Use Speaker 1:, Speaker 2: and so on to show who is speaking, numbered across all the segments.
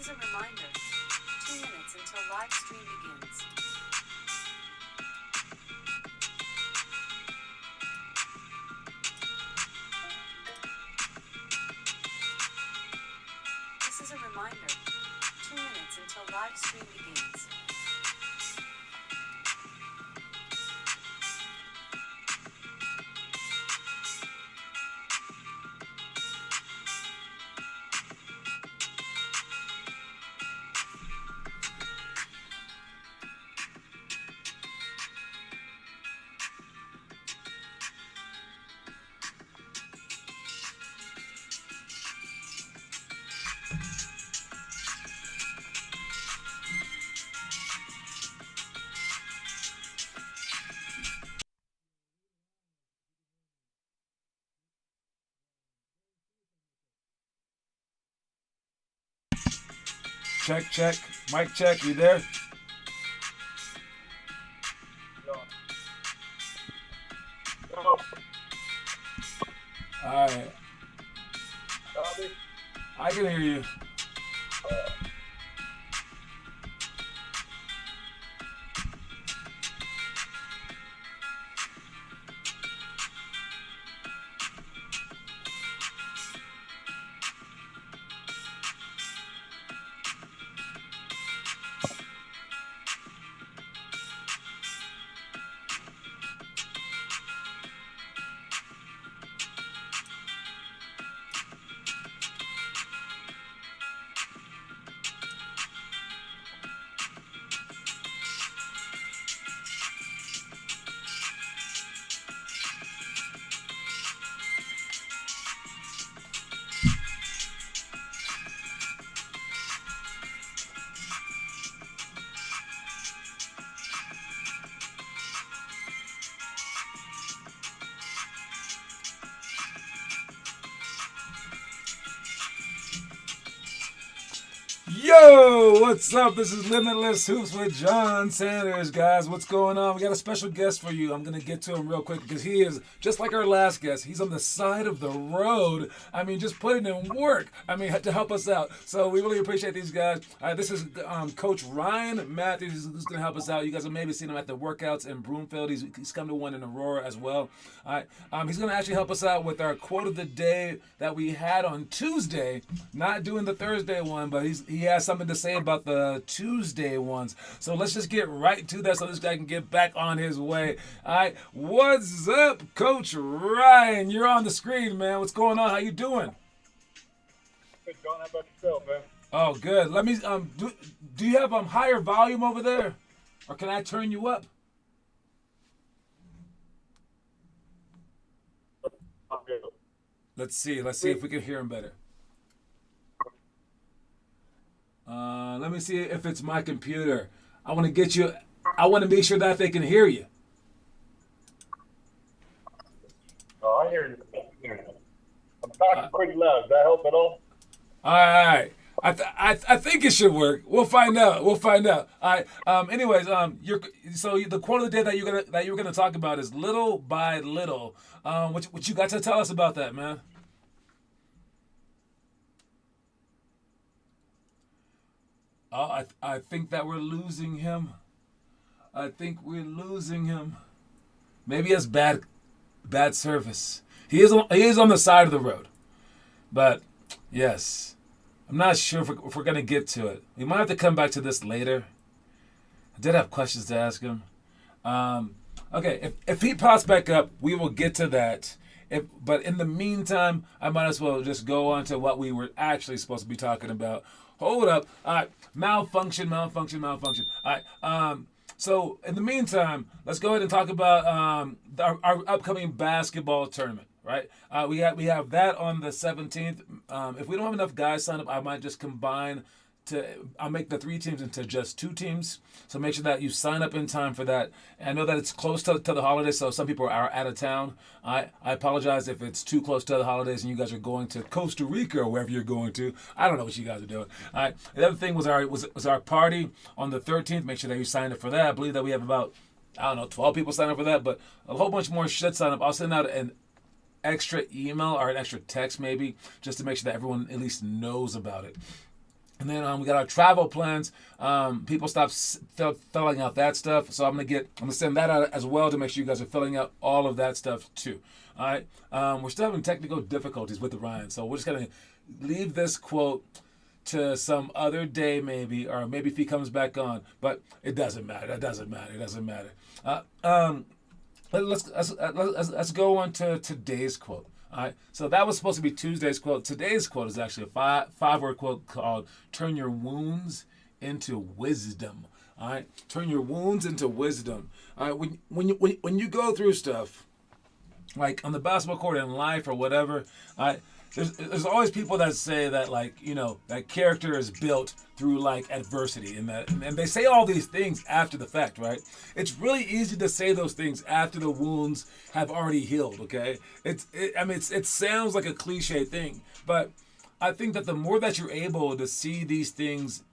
Speaker 1: is a reminder. 2 minutes until live stream begins. This is a reminder. 2 minutes until live stream begins.
Speaker 2: Check, check. Mic check. You there?
Speaker 3: No.
Speaker 2: All right.
Speaker 3: Copy.
Speaker 2: I can hear you. Yo, what's up? This is Limitless Hoops with John Sanders, guys. What's going on? We got a special guest for you. I'm going to get to him real quick because he is, just like our last guest, he's on the side of the road. I mean, just putting in work, to help us out. So we really appreciate these guys. This is Coach Ryan Matthews who's going to help us out. You guys have maybe seen him at the workouts in Broomfield. He's come to one in Aurora as well. He's going to actually help us out with our quote of the day that we had on Tuesday. Not doing the Thursday one, but he has something to say about the Tuesday ones. So let's just get right to that so this guy can get back on his way. All right, what's up, Coach Ryan? You're on the screen, man. What's going on? How you doing?
Speaker 3: Good, John. How about yourself, man?
Speaker 2: Oh, good. Let me do you have higher volume over there, or can I turn you up?
Speaker 3: I'm good.
Speaker 2: Let's see if we can hear him better. Let me see if it's my computer. I want to make sure that they can hear you.
Speaker 3: Oh, I hear you. I'm talking pretty loud. Does that help at all?
Speaker 2: All right. I think it should work. We'll find out. All right. Anyways, so the quote of the day that you're gonna talk about is little by little. What you got to tell us about that, man? I think that we're losing him. Maybe he has bad service. He is on the side of the road, but yes, I'm not sure if we're gonna get to it. We might have to come back to this later. I did have questions to ask him. Okay, if he pops back up, we will get to that. But in the meantime, I might as well just go on to what we were actually supposed to be talking about. Hold up. All right. Malfunction. All right. So in the meantime, let's go ahead and talk about our upcoming basketball tournament. Right. We have that on the 17th. If we don't have enough guys sign up, I might just combine I'll make the 3 teams into just 2 teams. So make sure that you sign up in time for that. And I know that it's close to the holidays, so some people are out of town. I apologize if it's too close to the holidays and you guys are going to Costa Rica or wherever you're going to. I don't know what you guys are doing. All right. The other thing was our party on the 13th. Make sure that you signed up for that. I believe that we have about 12 people signed up for that, but a whole bunch more should sign up. I'll send out an extra email or an extra text maybe just to make sure that everyone at least knows about it. And then we got our travel plans. People stop filling out that stuff, so I'm gonna send that out as well to make sure you guys are filling out all of that stuff too. All right. We're still having technical difficulties with the Ryan, so we're just gonna leave this quote to some other day, maybe, or maybe if he comes back on. But it doesn't matter. It doesn't matter. Let's go on to today's quote. All right, so that was supposed to be Tuesday's quote. Today's quote is actually a five-word quote called "Turn your wounds into wisdom." All right, turn your wounds into wisdom. All right, when you go through stuff, like on the basketball court in life or whatever, all right, there's always people that say that, like, you know, that character is built through like adversity, and they say all these things after the fact, right? It's really easy to say those things after the wounds have already healed. Okay, it sounds like a cliche thing, but I think that the more that you're able to see these things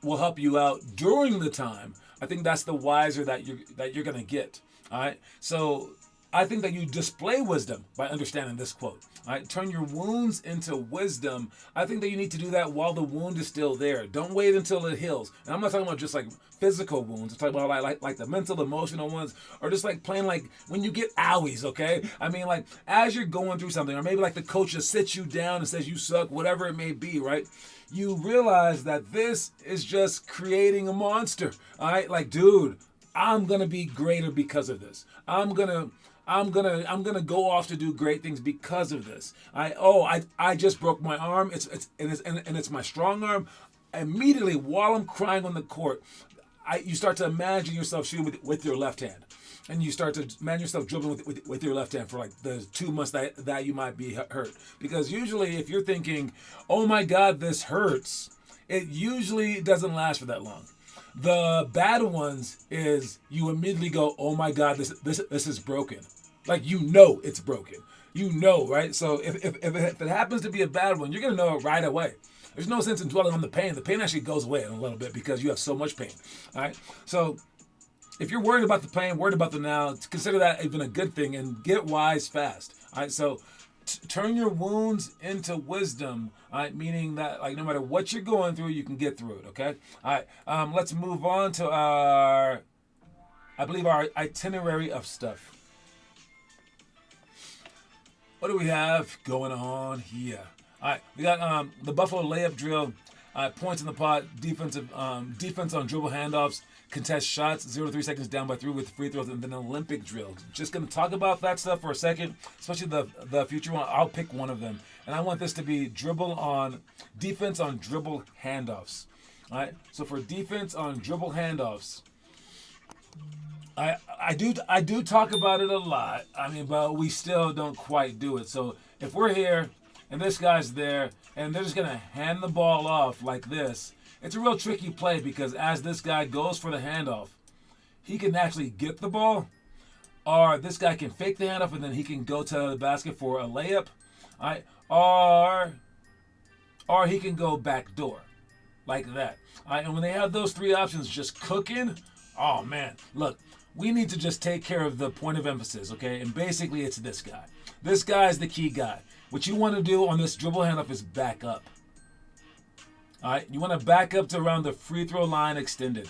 Speaker 2: will help you out during the time, I think that's the wiser that you're gonna get. All right, so I think that you display wisdom by understanding this quote. All right, turn your wounds into wisdom. I think that you need to do that while the wound is still there. Don't wait until it heals. And I'm not talking about just like physical wounds. I'm talking about like the mental, emotional ones, or just like plain like when you get owies. Okay, I mean, like as you're going through something, or maybe like the coach just sits you down and says you suck, whatever it may be, right? You realize that this is just creating a monster. All right, like, dude, I'm gonna be greater because of this. I'm gonna go off to do great things because of this. I just broke my arm. It's my strong arm. Immediately while I'm crying on the court, you start to imagine yourself shooting with your left hand, and you start to imagine yourself dribbling with your left hand for like the 2 months that you might be hurt. Because usually, if you're thinking, "Oh my God, this hurts," it usually doesn't last for that long. The bad ones is you immediately go, "Oh my God, this is broken." Like, you know it's broken. You know, right? So if it happens to be a bad one, you're going to know it right away. There's no sense in dwelling on the pain. The pain actually goes away in a little bit because you have so much pain. All right? So if you're worried about the pain, worried about the now, consider that even a good thing and get wise fast. All right? So turn your wounds into wisdom, all right? Meaning that, like, no matter what you're going through, you can get through it, okay? All right, let's move on to our itinerary of stuff. What do we have going on here? All right, we got the Buffalo layup drill, points in the pot, defense on dribble handoffs, contest shots, 0 to 3 seconds down by 3 with free throws, and then Olympic drill. Just going to talk about that stuff for a second, especially the future one. I'll pick one of them, and I want this to be defense on dribble handoffs. All right, so for defense on dribble handoffs, I do talk about it a lot. I mean, but we still don't quite do it. So if we're here and this guy's there and they're just gonna hand the ball off like this, it's a real tricky play because as this guy goes for the handoff, he can actually get the ball, or this guy can fake the handoff and then he can go to the basket for a layup, all right? Or he can go back door like that. All right? And when they have those three options just cooking, oh man, look. We need to just take care of the point of emphasis, okay? And basically, it's this guy. This guy is the key guy. What you want to do on this dribble handoff is back up. All right? You want to back up to around the free throw line extended.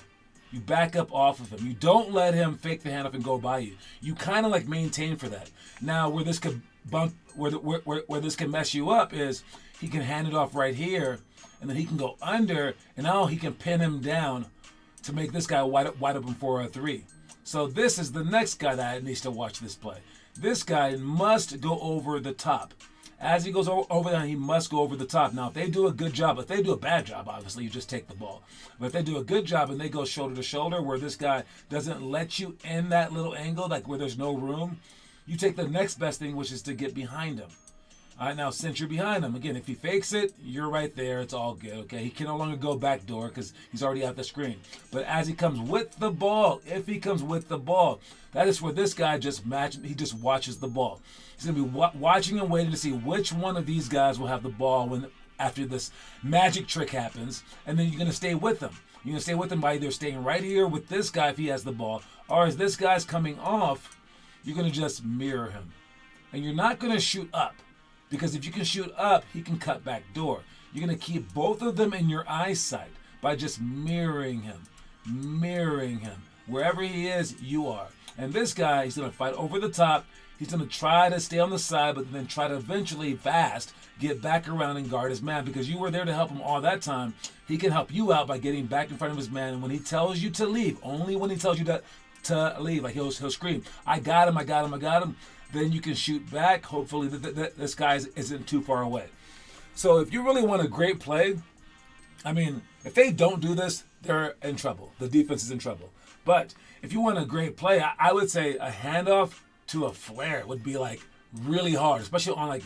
Speaker 2: You back up off of him. You don't let him fake the handoff and go by you. You kind of like maintain for that. Now, where this could where this can mess you up is he can hand it off right here, and then he can go under, and now he can pin him down to make this guy wide open for a three. So this is the next guy that needs to watch this play. This guy must go over the top. As he goes over that, he must go over the top. Now, if they do a good job, if they do a bad job, obviously, you just take the ball. But if they do a good job and they go shoulder to shoulder where this guy doesn't let you in that little angle, like where there's no room, you take the next best thing, which is to get behind him. All right, now, since you're behind him, again, if he fakes it, you're right there. It's all good, okay? He can no longer go back door because he's already at the screen. But as he comes with the ball, if he comes with the ball, that is where this guy he just watches the ball. He's going to be watching and waiting to see which one of these guys will have the ball after this magic trick happens, and then you're going to stay with them. You're going to stay with them by either staying right here with this guy if he has the ball, or as this guy's coming off, you're going to just mirror him. And you're not going to shoot up. Because if you can shoot up, he can cut back door. You're going to keep both of them in your eyesight by just mirroring him. Wherever he is, you are. And this guy, he's going to fight over the top. He's going to try to stay on the side, but then try to eventually fast get back around and guard his man, because you were there to help him all that time. He can help you out by getting back in front of his man. And when he tells you to leave, only when he tells you to leave, like he'll scream, I got him. Then you can shoot back. Hopefully this guy isn't too far away. So if you really want a great play, I mean, if they don't do this, they're in trouble. The defense is in trouble. But if you want a great play, I would say a handoff to a flare would be like really hard, especially on like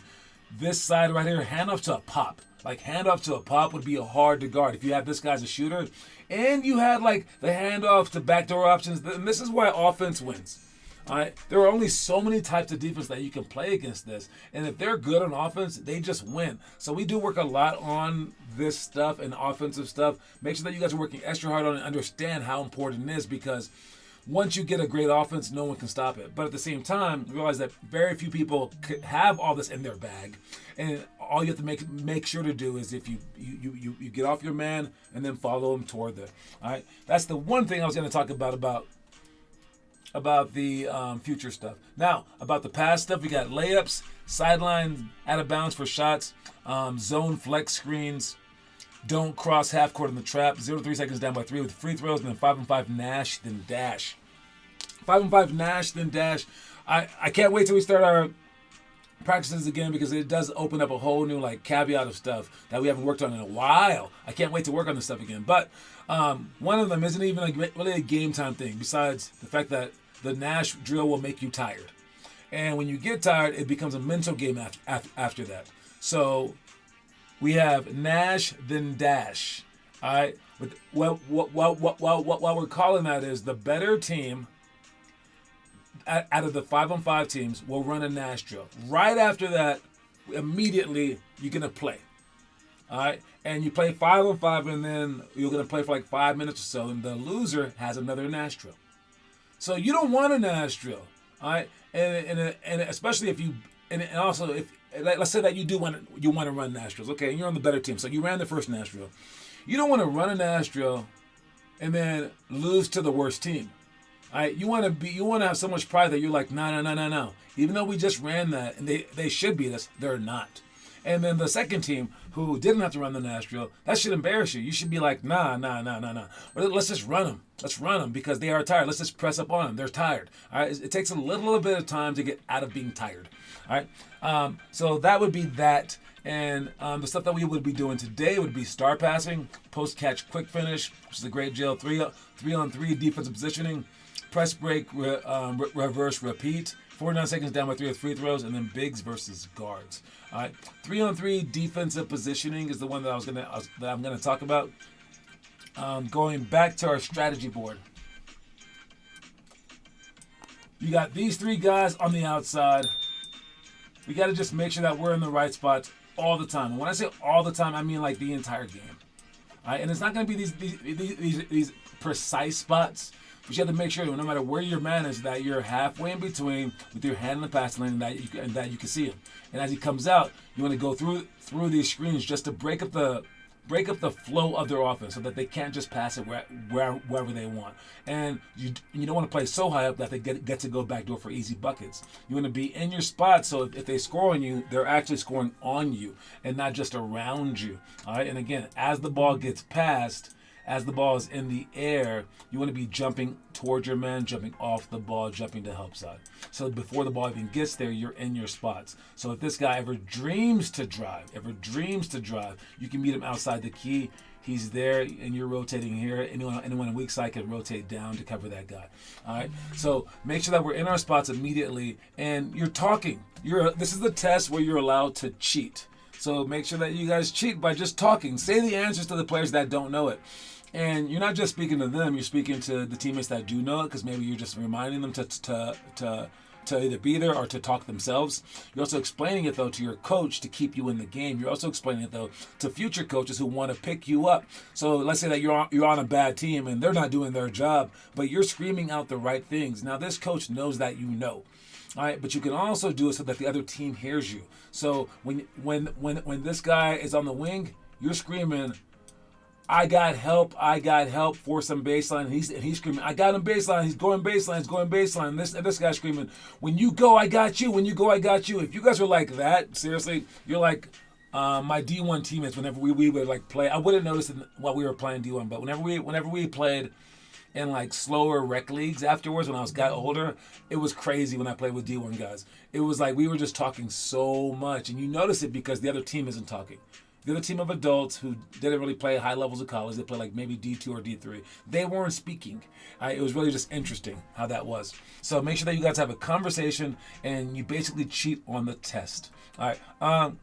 Speaker 2: this side right here. Handoff to a pop. Like handoff to a pop would be hard to guard if you have this guy as a shooter. And you had like the handoff to backdoor options. And this is why offense wins. All right, there are only so many types of defense that you can play against this. And if they're good on offense, they just win. So we do work a lot on this stuff and offensive stuff. Make sure that you guys are working extra hard on it and understand how important it is, because once you get a great offense, no one can stop it. But at the same time, realize that very few people have all this in their bag. And all you have to make sure to do is if you get off your man and then follow him toward the. All right, that's the one thing I was going to talk about the future stuff. Now, about the past stuff, we got layups, sideline, out of bounds for shots, zone flex screens, don't cross half court in the trap, 0 to 3 seconds down by 3 with free throws, and then 5-on-5 Nash, then dash. 5-on-5 Nash, then dash. I can't wait till we start our practices again, because it does open up a whole new like caveat of stuff that we haven't worked on in a while. I can't wait to work on this stuff again. But one of them isn't even really a game time thing, besides the fact that the Nash drill will make you tired. And when you get tired, it becomes a mental game after that. So we have Nash, then dash. All right. What we're calling that is the better team out of the 5-on-5 teams will run a Nash drill. Right after that, immediately you're gonna play. All right, and you play 5-on-5, and then you're gonna play for like 5 minutes or so, and the loser has another Nash drill. So you don't want a Nash drill, all right? And especially if you and also if let's say that you want to run Nash drills, okay? And you're on the better team, so you ran the first Nash drill. You don't want to run a Nash drill and then lose to the worst team. All right, you want to have so much pride that you're like, no. Even though we just ran that and they should beat us, they're not. And then the second team who didn't have to run the Nash drill, that should embarrass you. You should be like, nah. Let's just run them. Let's run them because they are tired. Let's just press up on them. They're tired. All right, it takes a little bit of time to get out of being tired. All right, so that would be that. And the stuff that we would be doing today would be star passing, post catch, quick finish, which is a great drill, 3-on-3 defensive positioning, press break, reverse, repeat, 49 seconds down by 3 with free throws, and then bigs versus guards. All right, 3-on-3 defensive positioning is the one that I'm gonna talk about. Going back to our strategy board, you got these three guys on the outside. We got to just make sure that we're in the right spots all the time. And when I say all the time, I mean like the entire game. All right, and it's not going to be these precise spots. But you have to make sure, no matter where your man is, that you're halfway in between with your hand in the passing lane, and that you can see him. And as he comes out, you want to go through these screens just to break up the flow of their offense, so that they can't just pass it wherever they want. And you don't want to play so high up that they get to go backdoor for easy buckets. You want to be in your spot, so if they score on you, they're actually scoring on you and not just around you. All right. And again, as the ball gets passed, as the ball is in the air, you want to be jumping towards your man, jumping off the ball, jumping to help side. So before the ball even gets there, you're in your spots. So if this guy ever dreams to drive, you can meet him outside the key. He's there, and you're rotating here. Anyone on weak side can rotate down to cover that guy. All right. So make sure that we're in our spots immediately, and you're talking. This is the test where you're allowed to cheat. So make sure that you guys cheat by just talking. Say the answers to the players that don't know it. And you're not just speaking to them, you're speaking to the teammates that do know it, because maybe you're just reminding them to either be there or to talk themselves. You're also explaining it, though, to your coach to keep you in the game. You're also explaining it, though, to future coaches who want to pick you up. So let's say that you're on a bad team and they're not doing their job, but you're screaming out the right things. Now, this coach knows that you know. All right, but you can also do it so that the other team hears you. So when this guy is on the wing, You're screaming, I got help for some baseline. And he's screaming, I got him baseline. He's going baseline. And this guy's screaming, when you go, I got you. When you go, I got you. If you guys were like that, seriously, you're like my D1 teammates. Whenever we would like play, I wouldn't notice it while we were playing D1, but whenever we played in like slower rec leagues afterwards, when I got older, it was crazy when I played with D1 guys. It was like we were just talking so much, and you notice it because the other team isn't talking. The other team of adults who didn't really play high levels of college, they played like maybe D2 or D3. They weren't speaking. It was really just interesting how that was. So make sure that you guys have a conversation and you basically cheat on the test. All right.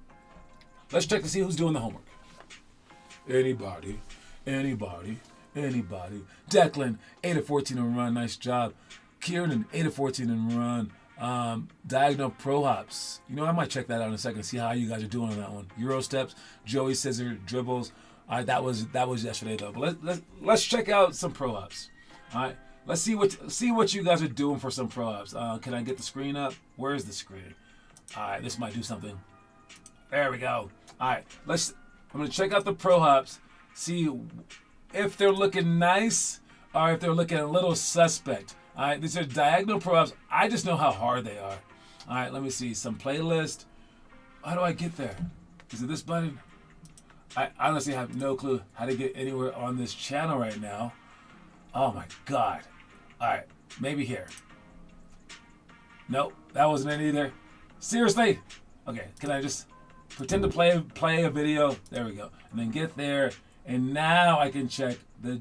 Speaker 2: Let's check to see who's doing the homework. Anybody. Declan, 8 of 14 in run. Nice job. Kieran, 8 of 14 in run. Diagonal pro hops. You know, I might check that out in a second. See how you guys are doing on that one. Euro steps, Joey scissor dribbles. All right, that was yesterday though. But let's check out some pro hops. All right, let's see what you guys are doing for some pro hops. Can I get the screen up? Where is the screen? All right, this might do something. There we go. All right, I'm gonna check out the pro hops. See if they're looking nice or if they're looking a little suspect. All right, these are diagonal pro hops. I just know how hard they are. All right, let me see. Some playlist. How do I get there? Is it this button? I honestly have no clue how to get anywhere on this channel right now. Oh my God. All right, maybe here. Nope, that wasn't it either. Seriously? Okay, can I just pretend to play a video? There we go. And then get there, and now I can check the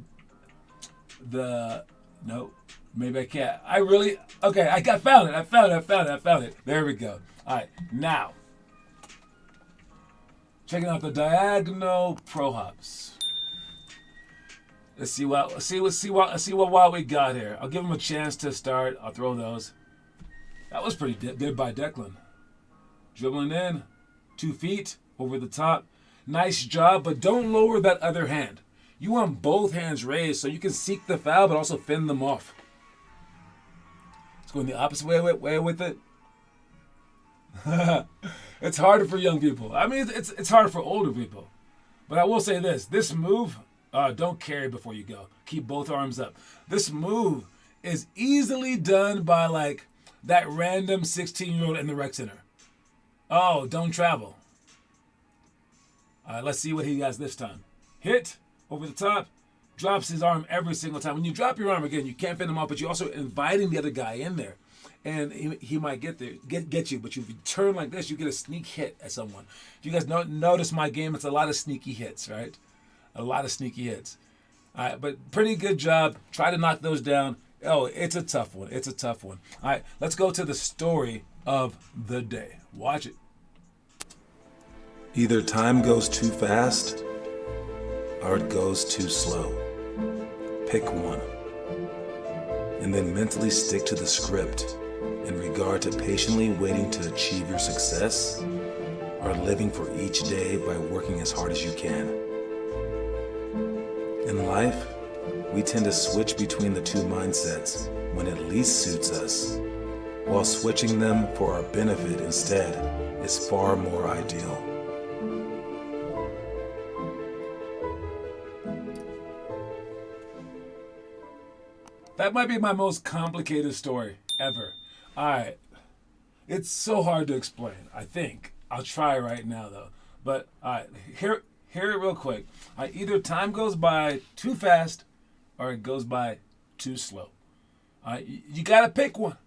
Speaker 2: nope. Maybe I can't. Okay, I found it. There we go. All right, now, checking out the diagonal pro hops. Let's see what we got here. I'll give them a chance to start. I'll throw those. That was pretty good by Declan. Dribbling in, 2 feet over the top. Nice job, but don't lower that other hand. You want both hands raised so you can seek the foul, but also fend them off. Going the opposite way with it. It's harder for young people. I mean, it's harder for older people. But I will say this move, don't carry before you go. Keep both arms up. This move is easily done by like that random 16-year-old in the rec center. Oh, don't travel. All right, let's see what he has this time. Hit over the top. Drops his arm every single time. When you drop your arm again, you can't fend him off, but you're also inviting the other guy in there. And he might get you, but if you turn like this, you get a sneak hit at someone. If you guys notice my game, it's a lot of sneaky hits, right? A lot of sneaky hits. All right, but pretty good job. Try to knock those down. Oh, it's a tough one. All right, let's go to the story of the day. Watch it.
Speaker 4: Either time goes too fast or it goes too slow. Pick one. And then mentally stick to the script in regard to patiently waiting to achieve your success or living for each day by working as hard as you can. In life, we tend to switch between the two mindsets when it least suits us, while switching them for our benefit instead is far more ideal.
Speaker 2: That might be my most complicated story ever. All right. It's so hard to explain, I think. I'll try right now, though. But, all right, hear it real quick. All right, either time goes by too fast or it goes by too slow. All right, you got to pick one.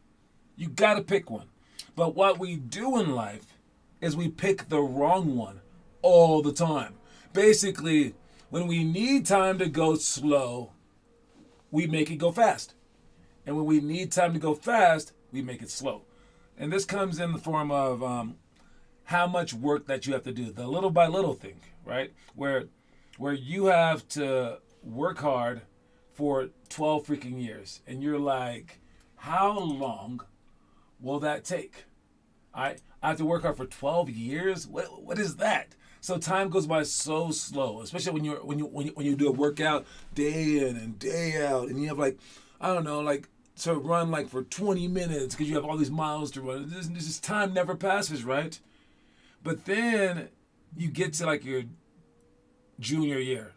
Speaker 2: But what we do in life is we pick the wrong one all the time. Basically, when we need time to go slow, we make it go fast. And when we need time to go fast, we make it slow. And this comes in the form of how much work that you have to do, the little by little thing, right? Where you have to work hard for 12 freaking years. And you're like, how long will that take? I have to work hard for 12 years? What is that? So time goes by so slow, especially when you do a workout day in and day out, and you have like, I don't know, like to run like for 20 minutes because you have all these miles to run. This time never passes, right? But then you get to like your junior year.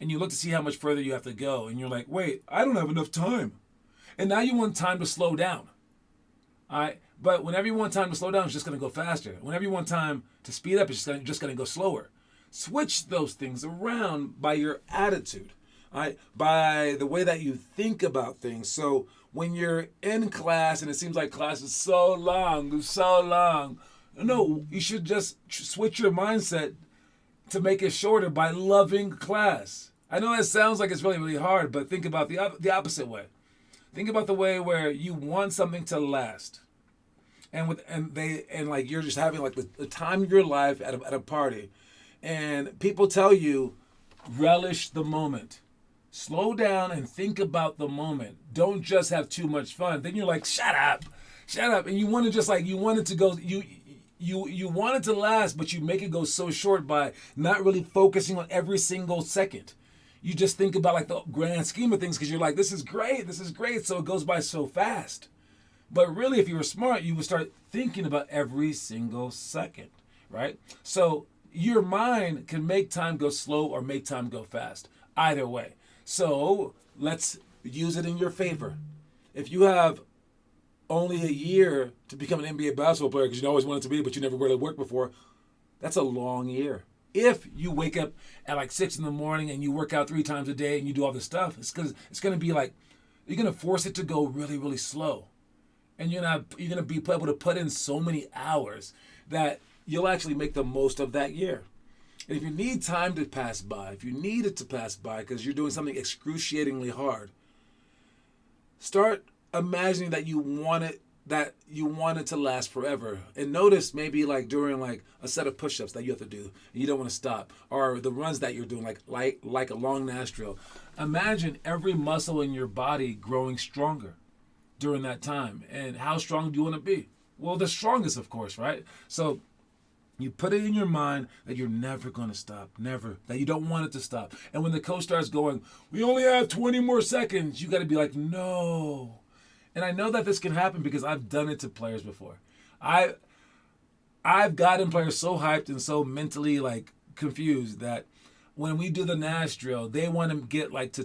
Speaker 2: And you look to see how much further you have to go. And you're like, wait, I don't have enough time. And now you want time to slow down. All right? But whenever you want time to slow down, it's just going to go faster. Whenever you want time to speed up, it's just going to go slower. Switch those things around by your attitude. All right? By the way that you think about things. So when you're in class and it seems like class is so long, no, you should just switch your mindset to make it shorter by loving class. I know that sounds like it's really, really hard, but think about the opposite way. Think about the way where you want something to last. And like you're just having like the time of your life at a party. And people tell you, relish the moment. Slow down and think about the moment. Don't just have too much fun. Then you're like, shut up. And you want to just like, you want it to go, you want it to last, but you make it go so short by not really focusing on every single second. You just think about like the grand scheme of things because you're like, this is great. So it goes by so fast. But really, if you were smart, you would start thinking about every single second, right? So your mind can make time go slow or make time go fast. Either way. So let's use it in your favor. If you have only a year to become an NBA basketball player because you always wanted to be, but you never really worked before, that's a long year. If you wake up at like 6 in the morning and you work out 3 times a day and you do all this stuff, it's going to be like, you're going to force it to go really, really slow. And you're going to be able to put in so many hours that you'll actually make the most of that year. And if you need time to pass by, if you need it to pass by because you're doing something excruciatingly hard, start imagining that you want it to last forever. And notice maybe like during like a set of push-ups that you have to do and you don't want to stop, or the runs that you're doing like a long nostril. Imagine every muscle in your body growing stronger during that time. And how strong do you want to be? Well, the strongest, of course, right? So you put it in your mind that you're never going to stop, never, that you don't want it to stop. And when the coach starts going, we only have 20 more seconds, you got to be like, no. And I know that this can happen because I've done it to players before. I've gotten players so hyped and so mentally like confused that when we do the Nash drill, they want to get like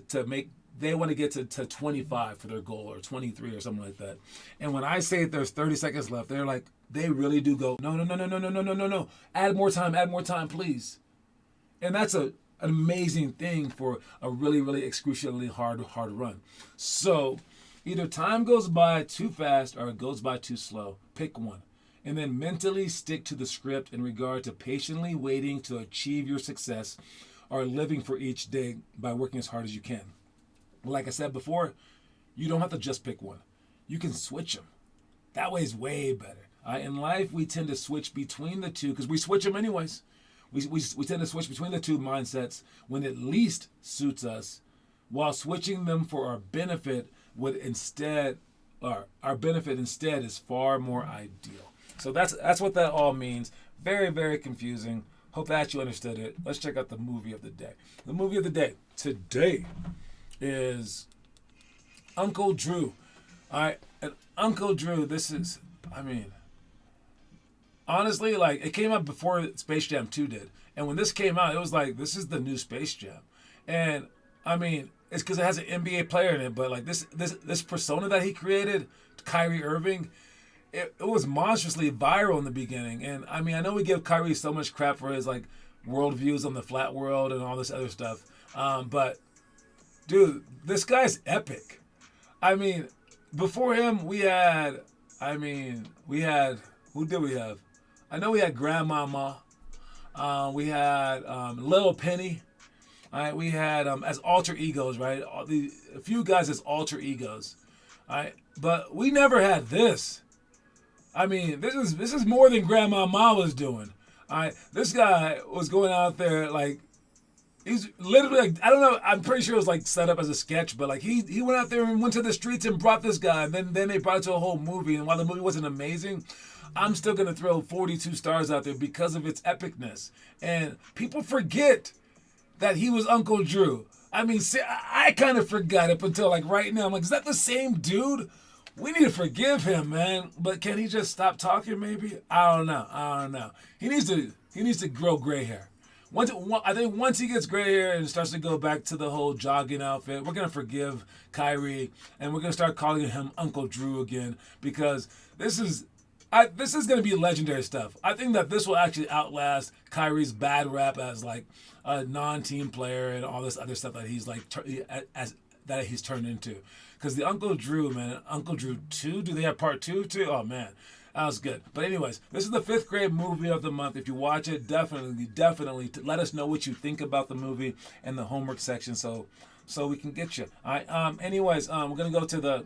Speaker 2: they want to get to 25 for their goal or 23 or something like that. And when I say there's 30 seconds left, they're like, they really do go, no. Add more time, please. And that's an amazing thing for a really, really excruciatingly hard run. So either time goes by too fast or it goes by too slow. Pick one. And then mentally stick to the script in regard to patiently waiting to achieve your success or living for each day by working as hard as you can. Like I said before, you don't have to just pick one. You can switch them. That way is way better. In life, we tend to switch between the two because we switch them anyways. We tend to switch between the two mindsets when it least suits us, while switching them for our benefit our benefit instead is far more ideal. So that's what that all means. Very, very confusing. Hope that you understood it. Let's check out the movie of the day. The movie of the day today is Uncle Drew. All right, and Uncle Drew, honestly, like, it came out before Space Jam 2 did. And when this came out, it was like, this is the new Space Jam. And, it's because it has an NBA player in it, but, like, this persona that he created, Kyrie Irving, it was monstrously viral in the beginning. And, I know we give Kyrie so much crap for his, like, worldviews on the flat world and all this other stuff. But, dude, this guy's epic. Before him, we had, who did we have? I know we had Grandmama. We had Lil Penny. All right, we had as alter egos, right? A few guys as alter egos. All right, but we never had this. This is more than Grandmama was doing. All right, this guy was going out there like, he's literally like, I don't know, I'm pretty sure it was like set up as a sketch, but like he went out there and went to the streets and brought this guy, and then they brought it to a whole movie. And while the movie wasn't amazing, I'm still gonna throw 42 stars out there because of its epicness. And people forget that he was Uncle Drew. I kind of forgot up until like right now. I'm like, is that the same dude? We need to forgive him, man. But can he just stop talking? Maybe I don't know. He needs to grow gray hair. I think once he gets gray hair and starts to go back to the whole jogging outfit, we're gonna forgive Kyrie and we're gonna start calling him Uncle Drew again because this is gonna be legendary stuff. I think that this will actually outlast Kyrie's bad rap as like a non-team player and all this other stuff that he's like that he's turned into. Because the Uncle Drew, man, Uncle Drew 2, do they have part 2 too? Oh man. That was good. But anyways, this is the 5th grade movie of the month. If you watch it, definitely let us know what you think about the movie in the homework section so we can get you. All right. Anyways, we're going to go to the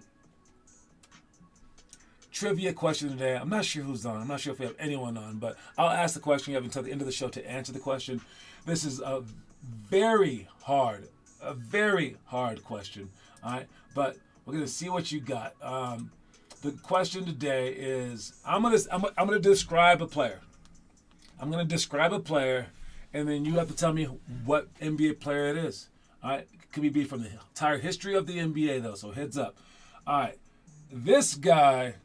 Speaker 2: trivia question today. I'm not sure who's on. I'm not sure if we have anyone on, but I'll ask the question. You have until the end of the show to answer the question. This is a very hard question. All right. But we're going to see what you got. The question today is I'm gonna describe a player. I'm gonna describe a player, and then you have to tell me what NBA player it is. All right, it could be from the entire history of the NBA though. So heads up. All right, this guy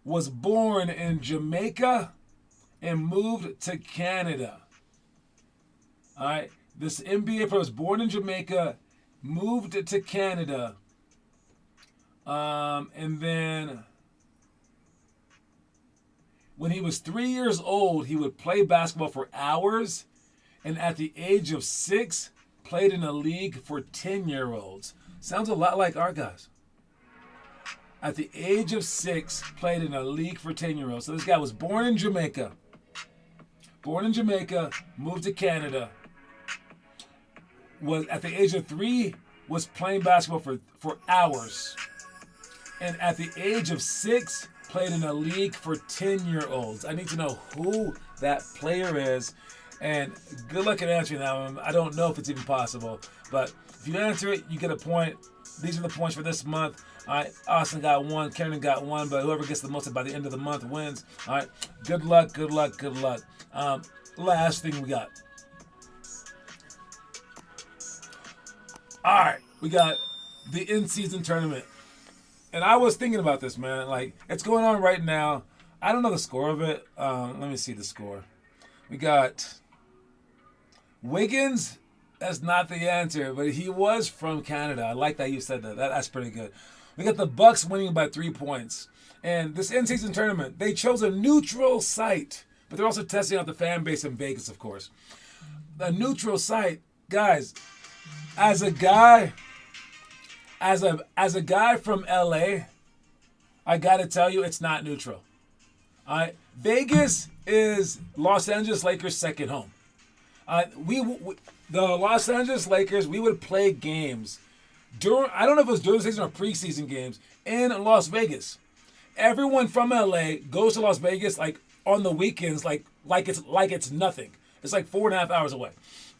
Speaker 2: was born in Jamaica and moved to Canada. All right, this NBA player was born in Jamaica, moved to Canada. And then when he was 3 years old, he would play basketball for hours. And at the age of 6, played in a league for 10-year-olds. Sounds a lot like our guys. At the age of 6, played in a league for 10-year-olds. So this guy was born in Jamaica. Moved to Canada. Was at the age of 3, was playing basketball for hours. And at the age of 6, played in a league for 10-year-olds. I need to know who that player is. And good luck at answering that one. I don't know if it's even possible. But if you answer it, you get a point. These are the points for this month. All right, Austin got 1, Karen got 1, but whoever gets the most by the end of the month wins. All right, good luck. Last thing we got. All right, we got the in-season tournament. And I was thinking about this, man. Like, it's going on right now. I don't know the score of it. Let me see the score. We got Wiggins. That's not the answer, but he was from Canada. I like that you said that. That's pretty good. We got the Bucks winning by 3 points. And this in-season tournament, they chose a neutral site, but they're also testing out the fan base in Vegas, of course. A neutral site, guys. As a guy from LA, I gotta tell you, it's not neutral. All right, Vegas is Los Angeles Lakers' second home. The Los Angeles Lakers, we would play games I don't know if it was during the season or preseason games in Las Vegas. Everyone from LA goes to Las Vegas like on the weekends, like it's nothing. It's like 4.5 hours away.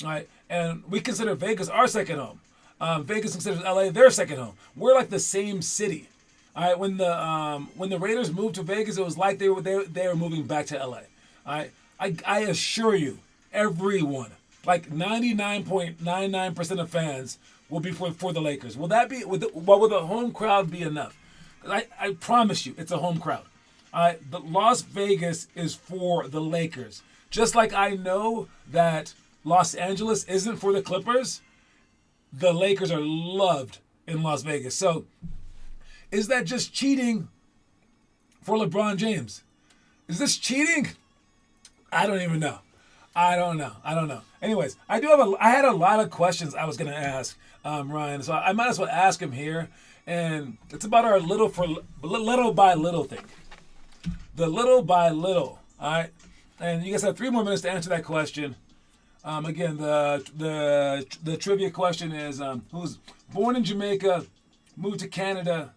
Speaker 2: All right, and we consider Vegas our second home. Vegas considers LA their second home. We're like the same city. All right, when the Raiders moved to Vegas, it was like they were moving back to LA. All right, I assure you, everyone, like 99.99% of fans will be for the Lakers. Will that be? Will the home crowd be enough? I promise you, it's a home crowd. All right, but Las Vegas is for the Lakers. Just like I know that Los Angeles isn't for the Clippers, the Lakers are loved in Las Vegas. So, is that just cheating for LeBron James? Is this cheating? I don't even know. I don't know. Anyways, I had a lot of questions I was going to ask Ryan, so I might as well ask him here. And it's about our little by little thing. The little by little, all right? And you guys have 3 more minutes to answer that question. Again, the trivia question is who's born in Jamaica, moved to Canada,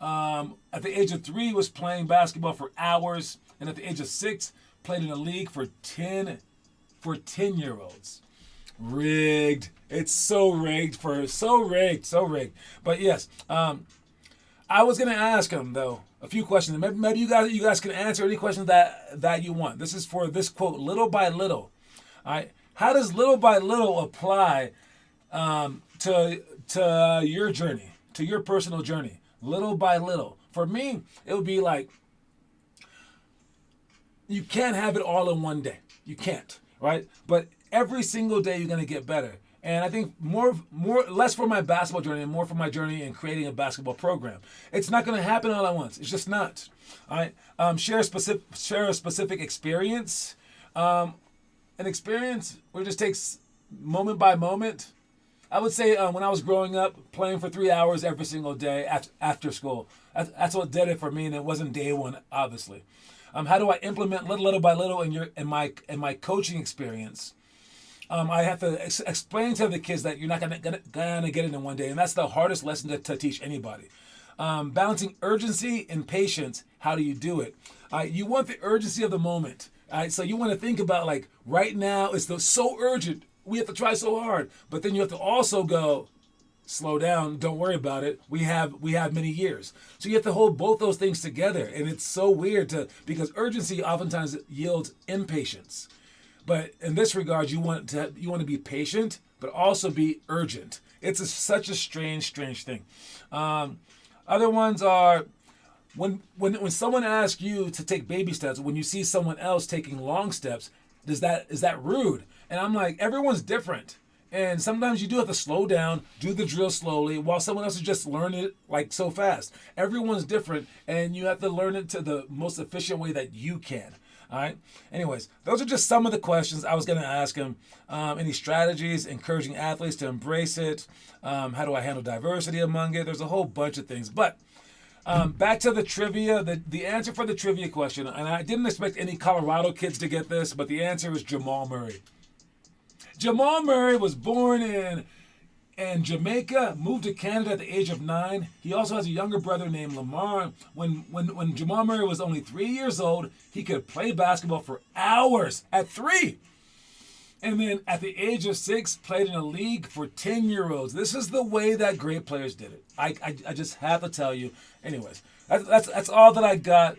Speaker 2: at the age of 3 was playing basketball for hours, and at the age of 6 played in a league for 10-year-olds. Rigged. It's so rigged. But yes, I was gonna ask him though a few questions. Maybe you guys can answer any questions that you want. This is for this quote, little by little. All right. How does little by little apply to your journey, to your personal journey? Little by little. For me, it would be like you can't have it all in one day. You can't. right? But every single day you're going to get better. And I think less for my basketball journey and more for my journey in creating a basketball program. It's not going to happen all at once. It's just not. All right. Share a specific experience. An experience where it just takes moment by moment. I would say when I was growing up, playing for 3 hours every single day after school. That's what did it for me, and it wasn't day one, obviously. How do I implement little by little in my coaching experience? I have to explain to the kids that you're not gonna get it in one day, and that's the hardest lesson to teach anybody. Balancing urgency and patience. How do you do it? You want the urgency of the moment. So you want to think about like right now it's so urgent. We have to try so hard, but then you have to also go, slow down. Don't worry about it. We have many years, so you have to hold both those things together, and it's so weird because urgency oftentimes yields impatience. But in this regard, you want to be patient, but also be urgent. It's such a strange thing. Other ones are when someone asks you to take baby steps, when you see someone else taking long steps, is that rude? And I'm like, everyone's different. And sometimes you do have to slow down, do the drill slowly, while someone else is just learning it like so fast. Everyone's different, and you have to learn it to the most efficient way that you can. All right. Anyways, those are just some of the questions I was going to ask him. Any strategies, encouraging athletes to embrace it? How do I handle diversity among it? There's a whole bunch of things. But back to the trivia, the answer for the trivia question, and I didn't expect any Colorado kids to get this, but the answer is Jamal Murray. Jamal Murray was born in Jamaica, moved to Canada at the age of 9. He also has a younger brother named Lamar. When Jamal Murray was only 3 years old, he could play basketball for hours at 3. And then at the age of 6, played in a league for 10-year-olds. This is the way that great players did it. I just have to tell you. Anyways, that's all that I got.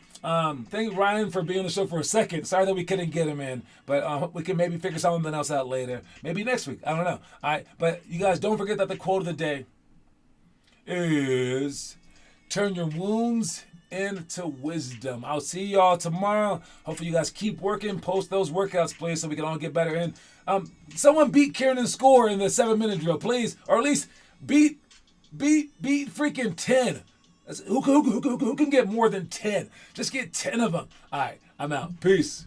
Speaker 2: Thank Ryan for being on the show for a second. Sorry that we couldn't get him in, but we can maybe figure something else out later. Maybe next week. I don't know. All right, but you guys don't forget that the quote of the day is turn your wounds into wisdom. I'll see y'all tomorrow. Hopefully you guys keep working. Post those workouts, please, so we can all get better. And someone beat Kieran's score in the 7-minute drill, please, or at least beat freaking 10. Who can get more than 10? Just get 10 of them. All right, I'm out. Peace.